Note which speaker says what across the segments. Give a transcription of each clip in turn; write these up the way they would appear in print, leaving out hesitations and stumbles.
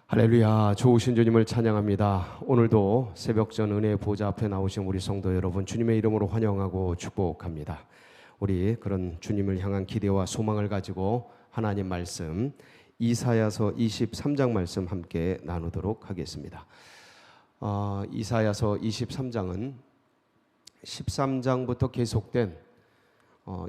Speaker 1: 할렐루야, 좋으신 주님을 찬양합니다. 오늘도 새벽전 은혜의 보좌 앞에 나오신 우리 성도 여러분, 주님의 이름으로 환영하고 축복합니다. 우리 그런 주님을 향한 기대와 소망을 가지고 하나님 말씀 이사야서 23장 말씀 함께 나누도록 하겠습니다. 이사야서 23장은 13장부터 계속된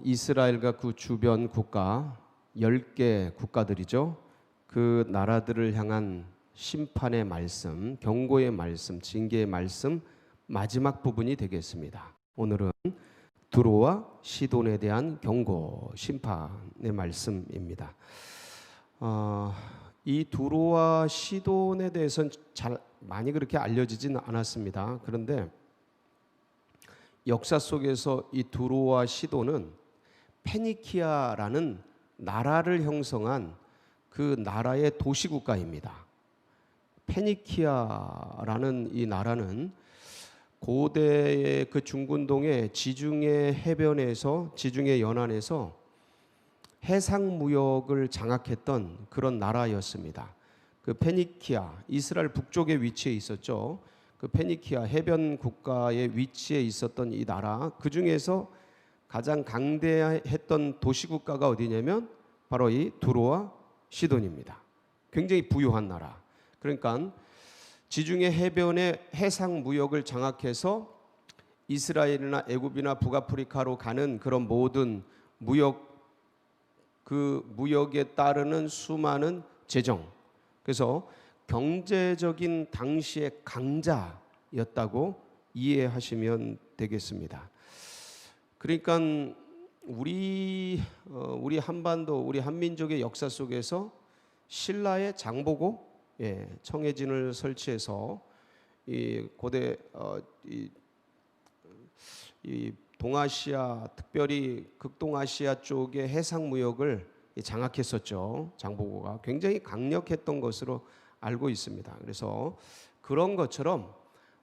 Speaker 1: 이스라엘과 그 주변 국가 10개 국가들이죠. 그 나라들을 향한 심판의 말씀, 경고의 말씀, 징계의 말씀 마지막 부분이 되겠습니다. 오늘은 두로와 시돈에 대한 경고, 심판의 말씀입니다. 이 두로와 시돈에 대해서는 잘 많이 그렇게 알려지진 않았습니다. 그런데 역사 속에서 이 두로와 시돈은 페니키아라는 나라를 형성한 그 나라의 도시국가입니다. 페니키아라는 이 나라는 고대의 그 중근동의 지중해 해변에서, 지중해 연안에서 해상 무역을 장악했던 그런 나라였습니다. 그 페니키아, 이스라엘 북쪽에 위치해 있었죠. 그 페니키아 해변 국가에 위치해 있었던 이 나라, 그 중에서 가장 강대했던 도시국가가 어디냐면 바로 이 두로와 시돈입니다. 굉장히 부유한 나라. 그러니까 지중해 해변의 해상 무역을 장악해서 이스라엘이나 애굽이나 북아프리카로 가는 그런 모든 그 무역에 따르는 수많은 재정. 그래서 경제적인 당시의 강자였다고 이해하시면 되겠습니다. 그러니까 우리 한반도, 우리 한민족의 역사 속에서 신라의 장보고 청해진을 설치해서 이 고대 이 동아시아, 특별히 극동아시아 쪽의 해상 무역을 장악했었죠. 장보고가 굉장히 강력했던 것으로 알고 있습니다. 그래서 그런 것처럼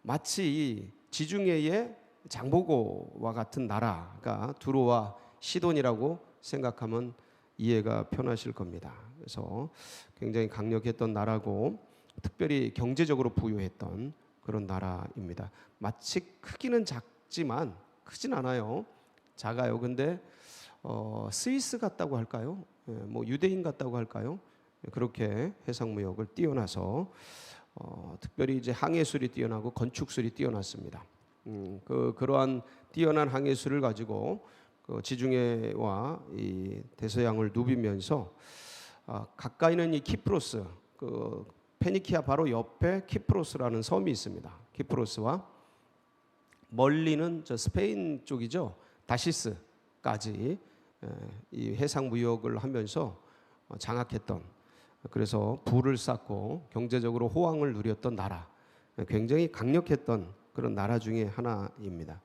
Speaker 1: 마치 이 지중해의 장보고와 같은 나라가 두로와 시돈이라고 생각하면 이해가 편하실 겁니다. 그래서 굉장히 강력했던 나라고 특별히 경제적으로 부유했던 그런 나라입니다. 마치 크기는 작지만 크진 않아요. 작아요. 근데 스위스 같다고 할까요? 뭐 유대인 같다고 할까요? 그렇게 해상무역을 뛰어나서 특별히 이제 항해술이 뛰어나고 건축술이 뛰어났습니다. 그러한 뛰어난 항해술을 가지고 그 지중해와 이 대서양을 누비면서 가까이는 이 키프로스, 그 페니키아 바로 옆에 키프로스라는 섬이 있습니다. 키프로스와 멀리는 저 스페인 쪽이죠. 다시스까지 이 해상 무역을 하면서 장악했던, 그래서 부를 쌓고 경제적으로 호황을 누렸던 나라, 굉장히 강력했던 그런 나라 중에 하나입니다.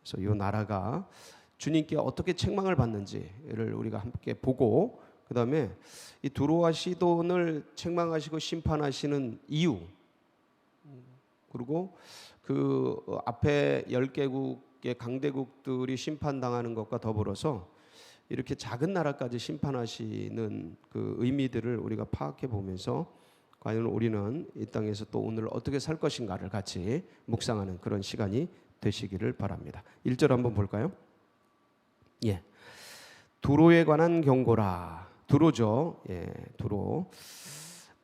Speaker 1: 그래서 이 나라가 주님께 어떻게 책망을 받는지를 우리가 함께 보고, 그 다음에 이 두로와 시돈을 책망하시고 심판하시는 이유, 그리고 그 앞에 10개국의 강대국들이 심판당하는 것과 더불어서 이렇게 작은 나라까지 심판하시는 그 의미들을 우리가 파악해 보면서 과연 우리는 이 땅에서 또 오늘 어떻게 살 것인가를 같이 묵상하는 그런 시간이 되시기를 바랍니다. 1절 한번 볼까요? 두로에 관한 경고라. 두로죠. 두로.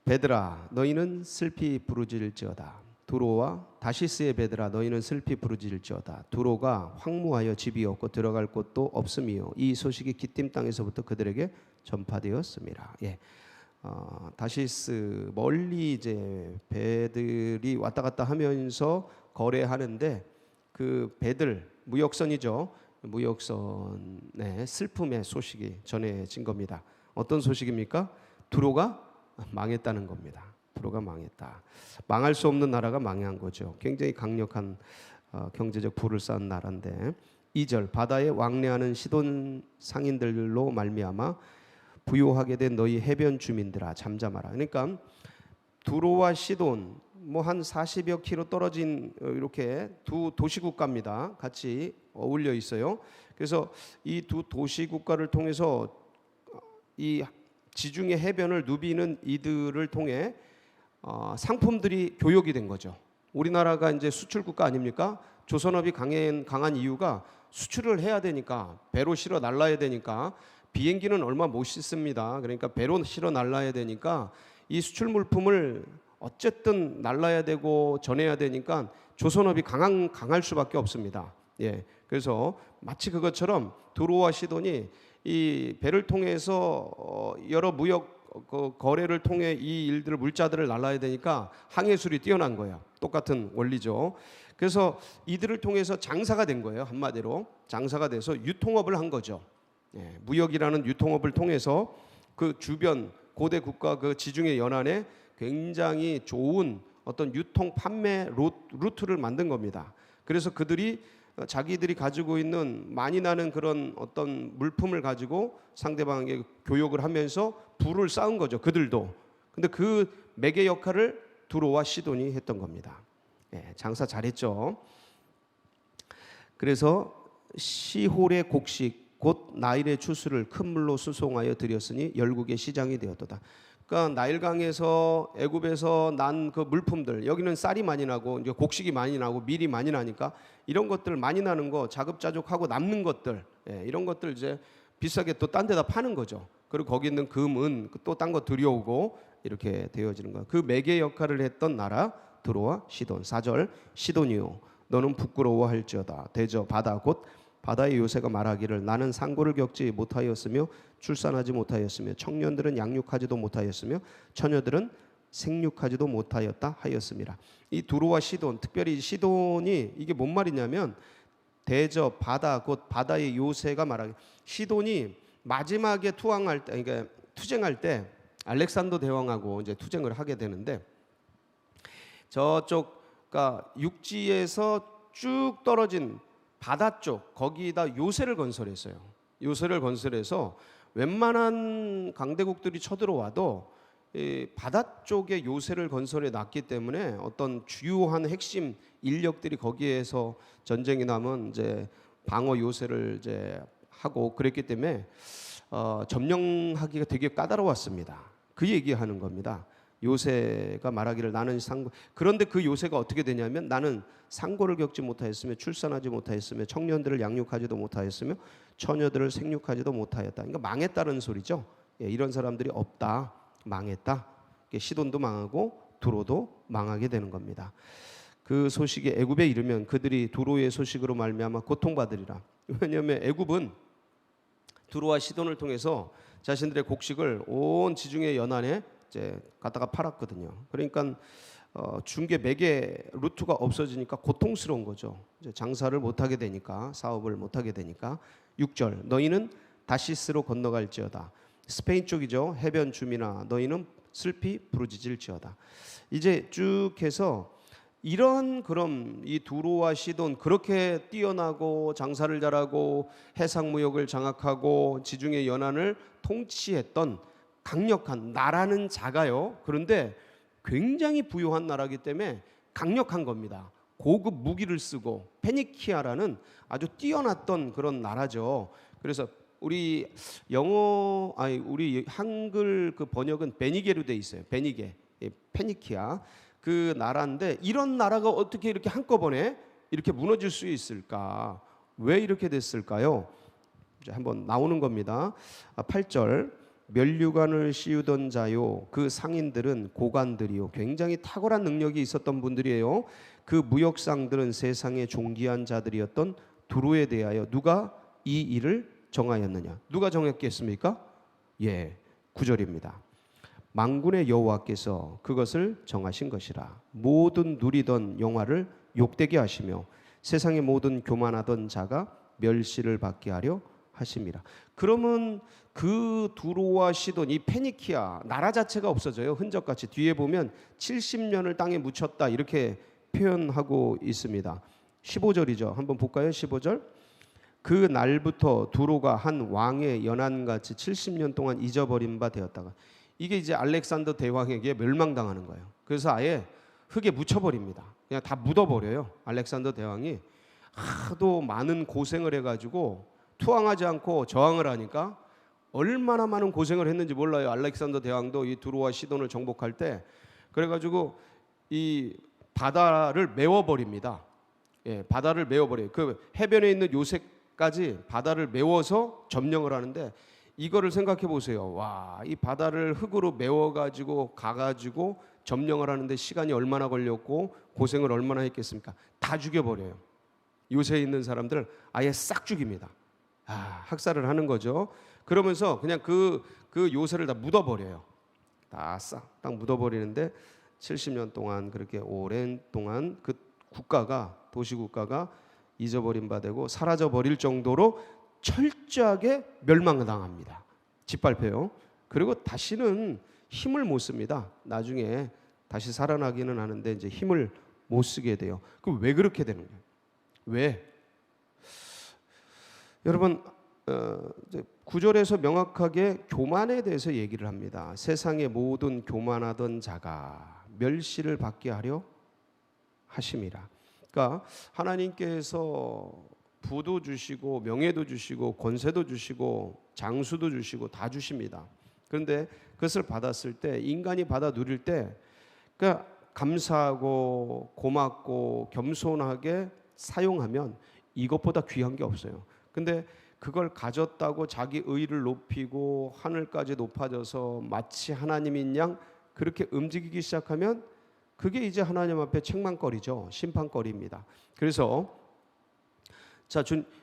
Speaker 1: 베드라, 너희는 슬피 부르짖을지어다. 두로와 다시스의 베드라, 너희는 슬피 부르짖을지어다. 두로가 황무하여 집이 없고 들어갈 곳도 없음이요, 이 소식이 기띔 땅에서부터 그들에게 전파되었습니다. 다시스, 멀리 이제 배들이 왔다 갔다 하면서 거래하는데 그 배들, 무역선이죠. 무역선의 슬픔의 소식이 전해진 겁니다. 어떤 소식입니까? 두로가 망했다는 겁니다. 두로가 망했다. 망할 수 없는 나라가 망한 거죠. 굉장히 강력한 경제적 부를 쌓은 나라인데, 2절, 바다에 왕래하는 시돈 상인들로 말미암아 부요하게 된 너희 해변 주민들아 잠잠하라. 그러니까 두로와 시돈 뭐 한 40여 킬로 떨어진 이렇게 두 도시국가입니다. 같이 어울려 있어요. 그래서 이 두 도시국가를 통해서 이 지중해 해변을 누비는 이들을 통해 상품들이 교역이 된 거죠. 우리나라가 이제 수출 국가 아닙니까? 조선업이 강한 이유가 수출을 해야 되니까, 배로 실어 날라야 되니까. 비행기는 얼마 못 싣습니다. 그러니까 배로 실어 날라야 되니까 이 수출 물품을 어쨌든 날라야 되고 전해야 되니까 조선업이 강할 수밖에 없습니다. 예, 그래서 마치 그것처럼 두로와 시돈이 이 배를 통해서 여러 무역 거래를 통해 이 일들을 물자들을 날라야 되니까 항해술이 뛰어난 거예요. 똑같은 원리죠. 그래서 이들을 통해서 장사가 된 거예요. 한마디로 장사가 돼서 유통업을 한 거죠. 예, 무역이라는 유통업을 통해서 그 주변 고대 국가 그 지중해 연안에 굉장히 좋은 어떤 유통 판매 루트를 만든 겁니다. 그래서 그들이 자기들이 가지고 있는 많이 나는 그런 어떤 물품을 가지고 상대방에게 교역을 하면서 부를 쌓은 거죠. 그들도. 근데 그 매개 역할을 두로와 시돈이 했던 겁니다. 예, 장사 잘했죠. 그래서 시홀의 곡식 곧 나일의 추수를 큰 물로 수송하여 들였으니 열국의 시장이 되었도다. 그러니까 나일강에서 애굽에서 난 그 물품들, 여기는 쌀이 많이 나고 이제 곡식이 많이 나고 밀이 많이 나니까 이런 것들 많이 나는 거 자급자족하고 남는 것들, 예, 이런 것들 이제 비싸게 또 딴 데다 파는 거죠. 그리고 거기 있는 금, 은 또 딴 거 들여오고 이렇게 되어지는 거예요. 그 매개 역할을 했던 나라 두로와 시돈. 4절 시돈이요 너는 부끄러워할지어다. 대저 바다 곧 바다의 요새가 말하기를 나는 상고를 겪지 못하였으며 출산하지 못하였으며 청년들은 양육하지도 못하였으며 처녀들은 생육하지도 못하였다 하였습니다. 이 두로와 시돈, 특별히 시돈이 이게 뭔 말이냐면 대저 바다 곧 바다의 요새가 말하기. 시돈이 마지막에 투항할 때, 그러니까 투쟁할 때 알렉산더 대왕하고 이제 투쟁을 하게 되는데 저쪽 그러니까 육지에서 쭉 떨어진 바다 쪽 거기다 요새를 건설했어요. 요새를 건설해서 웬만한 강대국들이 쳐들어와도 이 바다 쪽에 요새를 건설해 놨기 때문에 어떤 주요한 핵심 인력들이 거기에서 전쟁이 나면 이제 방어 요새를 이제 하고 그랬기 때문에 점령하기가 되게 까다로웠습니다. 그 얘기하는 겁니다. 요새가 말하기를 나는 상고. 그런데 그 요새가 어떻게 되냐면 나는 상고를 겪지 못하였으며 출산하지 못하였으며 청년들을 양육하지도 못하였으며 처녀들을 생육하지도 못하였다. 그러니까 망했다는 소리죠. 예, 이런 사람들이 없다. 망했다. 시돈도 망하고 두로도 망하게 되는 겁니다. 그 소식이 애굽에 이르면 그들이 두로의 소식으로 말미암아 고통받으리라. 왜냐하면 애굽은 두로와 시돈을 통해서 자신들의 곡식을 온 지중해 연안에 이제 갖다가 팔았거든요. 그러니까 중개 매개 루트가 없어지니까 고통스러운 거죠. 이제 장사를 못하게 되니까, 사업을 못하게 되니까. 6절 너희는 다시스로 건너갈지어다. 스페인 쪽이죠. 해변 주민아 너희는 슬피 부르짖을지어다. 이제 쭉 해서 그럼 이 두로와 시돈 그렇게 뛰어나고 장사를 잘하고 해상 무역을 장악하고 지중해 연안을 통치했던 강력한 나라는 작아요. 그런데 굉장히 부유한 나라이기 때문에 강력한 겁니다. 고급 무기를 쓰고 페니키아라는 아주 뛰어났던 그런 나라죠. 그래서 우리 우리 한글 그 번역은 베니게로 돼 있어요. 베니게, 페니키아 그 나라인데 이런 나라가 어떻게 이렇게 한꺼번에 이렇게 무너질 수 있을까? 왜 이렇게 됐을까요? 이제 한번 나오는 겁니다. 8절 면류관을 씌우던 자요 그 상인들은 고관들이요 굉장히 탁월한 능력이 있었던 분들이에요. 그 무역상들은 세상의 존귀한 자들이었던 두로에 대하여 누가 이 일을 정하였느냐? 누가 정했겠습니까? 예, 9절입니다. 만군의 여호와께서 그것을 정하신 것이라. 모든 누리던 영화를 욕되게 하시며 세상의 모든 교만하던 자가 멸시를 받게 하려 하심이라. 그러면 그 두로와 시돈 이 페니키아 나라 자체가 없어져요. 흔적같이 뒤에 보면 70년을 땅에 묻혔다 이렇게 표현하고 있습니다. 15절이죠. 한번 볼까요? 15절. 그 날부터 두로가 한 왕의 연한같이 70년 동안 잊어버린 바 되었다가 이게 이제 알렉산더 대왕에게 멸망당하는 거예요. 그래서 아예 흙에 묻혀버립니다. 그냥 다 묻어버려요. 알렉산더 대왕이 하도 많은 고생을 해가지고 투항하지 않고 저항을 하니까 얼마나 많은 고생을 했는지 몰라요. 알렉산더 대왕도 이 두로와 시돈을 정복할 때 그래가지고 이 바다를 메워버립니다. 예, 바다를 메워버려요. 그 해변에 있는 요새까지 바다를 메워서 점령을 하는데, 이거를 생각해 보세요. 와, 이 바다를 흙으로 메워가지고 가가지고 점령을 하는데 시간이 얼마나 걸렸고 고생을 얼마나 했겠습니까? 다 죽여버려요. 요새에 있는 사람들 아예 싹 죽입니다. 학살을 하는 거죠. 그러면서 그냥 그 요새를 다 묻어버려요. 다 싹 딱 묻어버리는데 70년 동안, 그렇게 오랜 동안 그 국가가, 도시국가가 잊어버린 바 되고 사라져 버릴 정도로 철저하게 멸망당합니다. 짓밟혀요. 그리고 다시는 힘을 못 씁니다. 나중에 다시 살아나기는 하는데 이제 힘을 못 쓰게 돼요. 그럼 왜 그렇게 되는 거예요? 왜? 여러분, 이제 9절에서 명확하게 교만에 대해서 얘기를 합니다. 세상의 모든 교만하던 자가 멸시를 받게 하려 하심이라. 그러니까 하나님께서 부도 주시고 명예도 주시고 권세도 주시고 장수도 주시고 다 주십니다. 그런데 그것을 받았을 때, 인간이 받아 누릴 때, 그러니까 감사하고 고맙고 겸손하게 사용하면 이것보다 귀한 게 없어요. 근데 그걸 가졌다고 자기 의의를 높이고 하늘까지 높아져서 마치 하나님인 양 그렇게 움직이기 시작하면 그게 이제 하나님 앞에 책망거리죠. 심판거리입니다. 그래서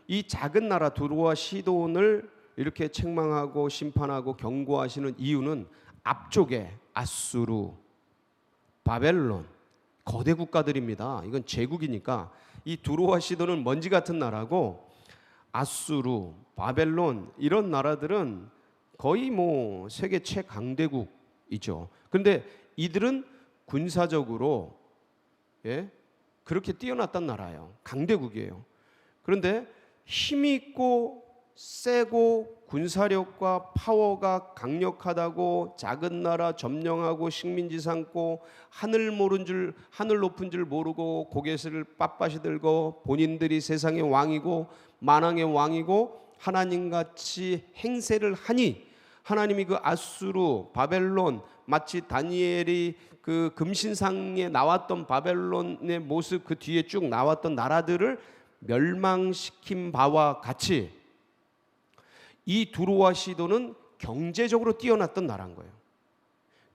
Speaker 1: 이 작은 나라 두로와 시돈을 이렇게 책망하고 심판하고 경고하시는 이유는 앞쪽에 아수르, 바벨론, 거대 국가들입니다. 이건 제국이니까 이 두로와 시돈은 먼지 같은 나라고, 아수르, 바벨론 이런 나라들은 거의 뭐 세계 최강대국이죠. 그런데 이들은 군사적으로 그렇게 뛰어났단 나라예요. 강대국이에요. 그런데 힘이 있고 세고 군사력과 파워가 강력하다고 작은 나라 점령하고 식민지 삼고 하늘 높은 줄 모르고 고개를 빳빳이 들고 본인들이 세상의 왕이고 만왕의 왕이고 하나님같이 행세를 하니, 하나님이 그 아수르, 바벨론, 마치 다니엘이 그 금신상에 나왔던 바벨론의 모습 그 뒤에 쭉 나왔던 나라들을 멸망시킨 바와 같이 이 두로와 시돈은 경제적으로 뛰어났던 나라인 거예요.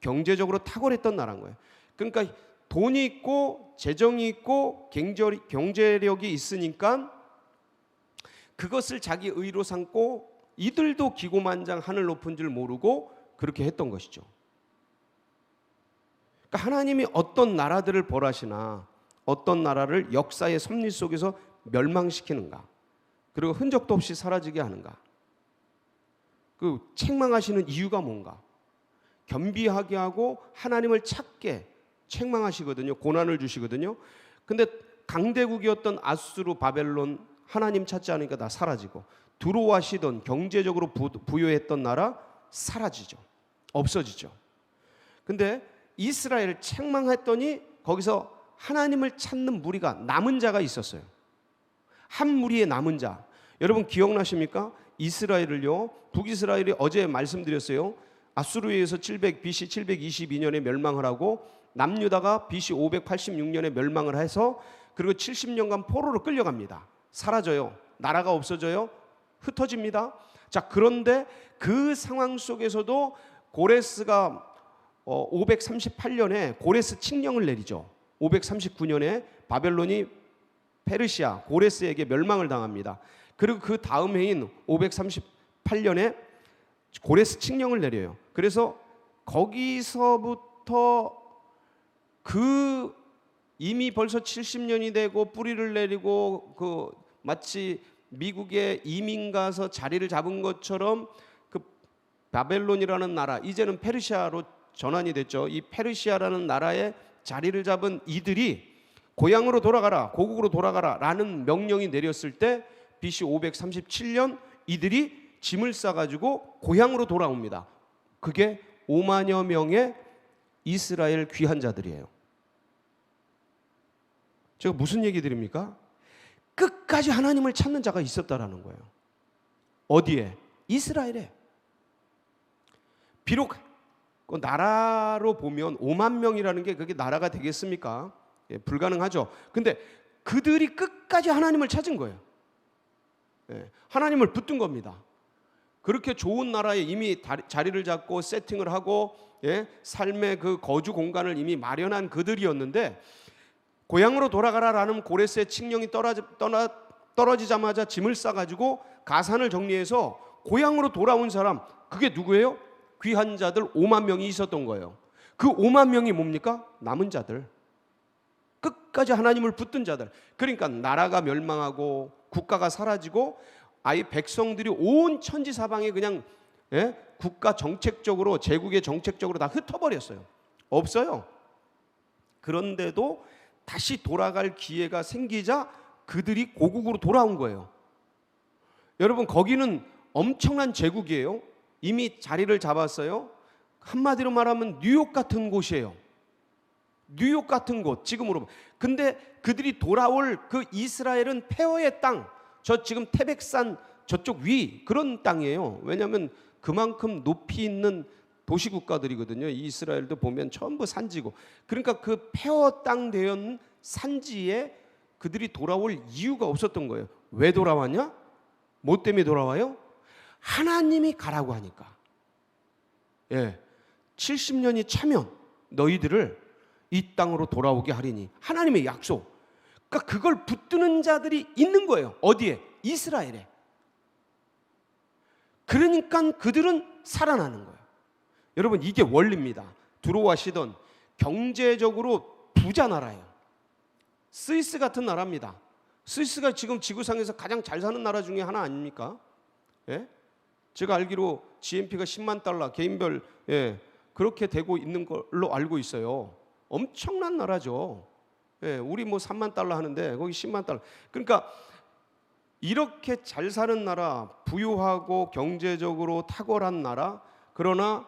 Speaker 1: 경제적으로 탁월했던 나라인 거예요. 그러니까 돈이 있고 재정이 있고 경제력이 있으니까 그것을 자기 의로 삼고 이들도 기고만장 하늘 높은 줄 모르고 그렇게 했던 것이죠. 그러니까 하나님이 어떤 나라들을 벌하시나, 어떤 나라를 역사의 섭리 속에서 멸망시키는가, 그리고 흔적도 없이 사라지게 하는가, 그 책망하시는 이유가 뭔가, 겸비하게 하고 하나님을 찾게 책망하시거든요. 고난을 주시거든요. 근데 강대국이었던 아수르, 바벨론 하나님 찾지 않으니까 다 사라지고, 두로와 시돈 경제적으로 부유했던 나라 사라지죠. 없어지죠. 근데 이스라엘을 책망했더니 거기서 하나님을 찾는 무리가, 남은 자가 있었어요. 한 무리의 남은 자. 여러분 기억나십니까? 이스라엘을요, 북이스라엘이 어제 말씀드렸어요. 아수르에 의해서 BC 722년에 멸망을 하고 남유다가 BC 586년에 멸망을 해서, 그리고 70년간 포로로 끌려갑니다. 사라져요. 나라가 없어져요. 흩어집니다. 자, 그런데 그 상황 속에서도 고레스가 538년에 고레스 칙령을 내리죠. 539년에 바벨론이 페르시아 고레스에게 멸망을 당합니다. 그리고 그 다음 해인 538년에 고레스 칙령을 내려요. 그래서 거기서부터 이미 벌써 70년이 되고 뿌리를 내리고 마치 미국에 이민 가서 자리를 잡은 것처럼 그 바벨론이라는 나라, 이제는 페르시아로 전환이 됐죠. 이 페르시아라는 나라에 자리를 잡은 이들이 고향으로 돌아가라, 고국으로 돌아가라 라는 명령이 내렸을 때 BC 537년 이들이 짐을 싸가지고 고향으로 돌아옵니다. 그게 5만여 명의 이스라엘 귀한 자들이에요. 제가 무슨 얘기 드립니까? 끝까지 하나님을 찾는 자가 있었다라는 거예요. 어디에? 이스라엘에. 비록 그 나라로 보면 5만 명이라는 게 그게 나라가 되겠습니까? 예, 불가능하죠. 근데 그들이 끝까지 하나님을 찾은 거예요. 예, 하나님을 붙든 겁니다. 그렇게 좋은 나라에 이미 자리를 잡고 세팅을 하고, 예, 삶의 그 거주 공간을 이미 마련한 그들이었는데, 고향으로 돌아가라라는 고레스의 칙령이 떨어지자마자 짐을 싸가지고 가산을 정리해서 고향으로 돌아온 사람, 그게 누구예요? 귀한 자들 5만 명이 있었던 거예요. 그 5만 명이 뭡니까? 남은 자들, 끝까지 하나님을 붙든 자들. 그러니까 나라가 멸망하고 국가가 사라지고 아예 백성들이 온 천지 사방에 그냥, 예? 국가 정책적으로, 제국의 정책적으로 다 흩어버렸어요. 없어요. 그런데도 다시 돌아갈 기회가 생기자 그들이 고국으로 돌아온 거예요. 여러분, 거기는 엄청난 제국이에요. 이미 자리를 잡았어요. 한마디로 말하면 뉴욕 같은 곳이에요. 뉴욕 같은 곳, 지금으로. 근데 그들이 돌아올 그 이스라엘은 폐허의 땅, 저 지금 태백산 저쪽 위, 그런 땅이에요. 왜냐하면 그만큼 높이 있는 도시국가들이거든요. 이스라엘도 보면 전부 산지고. 그러니까 그 폐허 땅 되었는 산지에 그들이 돌아올 이유가 없었던 거예요. 왜 돌아왔냐? 뭐 때문에 돌아와요? 하나님이 가라고 하니까. 예, 70년이 차면 너희들을 이 땅으로 돌아오게 하리니, 하나님의 약속. 그러니까 그걸 붙드는 자들이 있는 거예요. 어디에? 이스라엘에. 그러니까 그들은 살아나는 거예요. 여러분, 이게 원리입니다. 두로와 시돈, 경제적으로 부자 나라예요. 스위스 같은 나라입니다. 스위스가 지금 지구상에서 가장 잘 사는 나라 중에 하나 아닙니까? 예? 제가 알기로 GNP가 10만 달러 개인별, 예, 그렇게 되고 있는 걸로 알고 있어요. 엄청난 나라죠. 예, 우리 뭐 3만 달러 하는데 거기 10만 달러. 그러니까 이렇게 잘 사는 나라, 부유하고 경제적으로 탁월한 나라, 그러나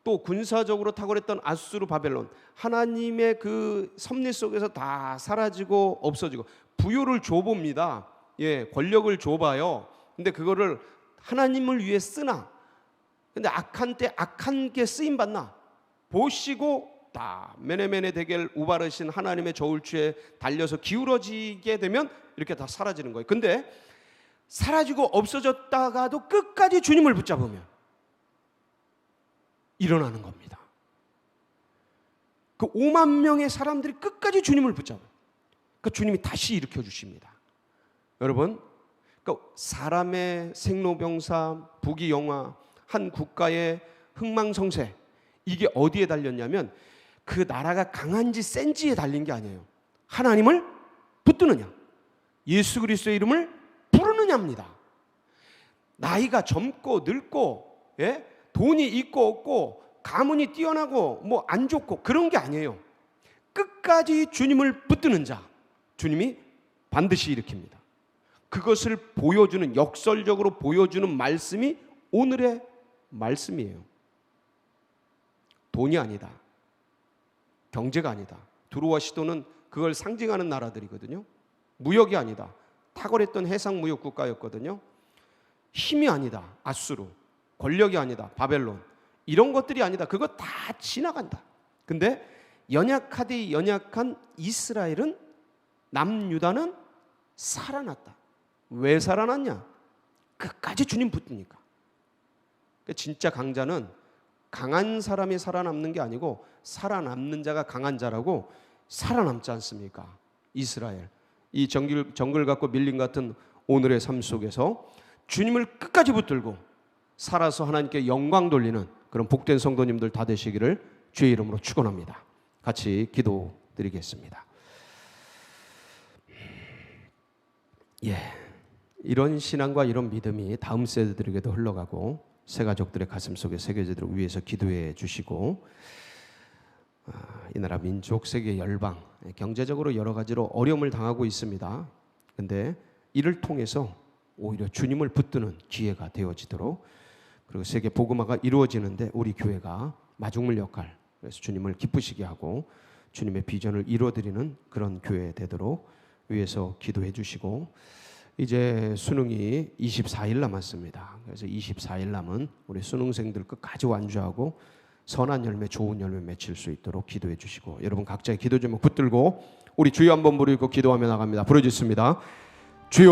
Speaker 1: 또 군사적으로 탁월했던 아수르 바벨론, 하나님의 그 섭리 속에서 다 사라지고 없어지고, 부유를 줘봅니다. 예, 권력을 줘봐요. 근데 그거를 하나님을 위해 쓰나? 근데 악한 때 악한 게 쓰임 받나? 보시고 다 메네메네 데겔 우바르신 하나님의 저울추에 달려서 기울어지게 되면 이렇게 다 사라지는 거예요. 근데 사라지고 없어졌다가도 끝까지 주님을 붙잡으면 일어나는 겁니다. 그 5만 명의 사람들이 끝까지 주님을 붙잡아요. 그러니까 주님이 다시 일으켜 주십니다. 여러분, 그러니까 사람의 생로병사, 부귀영화, 한 국가의 흥망성쇠, 이게 어디에 달렸냐면 그 나라가 강한지 센지에 달린 게 아니에요. 하나님을 붙드느냐, 예수 그리스도의 이름을 부르느냐입니다. 나이가 젊고 늙고, 예? 돈이 있고 없고, 가문이 뛰어나고 뭐 안 좋고 그런 게 아니에요. 끝까지 주님을 붙드는 자, 주님이 반드시 일으킵니다. 그것을 보여주는, 역설적으로 보여주는 말씀이 오늘의 말씀이에요. 돈이 아니다, 경제가 아니다. 두로와 시돈은 그걸 상징하는 나라들이거든요. 무역이 아니다, 탁월했던 해상 무역 국가였거든요. 힘이 아니다, 아수르. 권력이 아니다, 바벨론. 이런 것들이 아니다. 그거 다 지나간다. 근데 연약하디 연약한 이스라엘은, 남유다는 살아났다. 왜 살아났냐? 끝까지 주님 붙으니까. 진짜 강자는 강한 사람이 살아남는 게 아니고 살아남는 자가 강한 자라고 살아남지 않습니까? 이스라엘. 이 정글 갖고 밀림 같은 오늘의 삶 속에서 주님을 끝까지 붙들고 살아서 하나님께 영광 돌리는 그런 복된 성도님들 다 되시기를 주의 이름으로 축원합니다. 같이 기도드리겠습니다. 예, 이런 신앙과 이런 믿음이 다음 세대들에게도 흘러가고 새 가족들의 가슴 속에 새겨지도록 위해서 기도해 주시고, 이 나라 민족, 세계 열방, 경제적으로 여러 가지로 어려움을 당하고 있습니다. 근데 이를 통해서 오히려 주님을 붙드는 기회가 되어지도록, 그리고 세계 복음화가 이루어지는데 우리 교회가 마중물 역할, 그래서 주님을 기쁘시게 하고 주님의 비전을 이루어드리는 그런 교회 되도록 위해서 기도해 주시고, 이제 수능이 24일 남았습니다. 그래서 24일 남은 우리 수능생들 끝까지 완주하고 선한 열매, 좋은 열매 맺힐 수 있도록 기도해 주시고, 여러분 각자의 기도 제목 붙들고 우리 주여 한번 부르고 기도하며 나갑니다. 부르짖습니다. 주여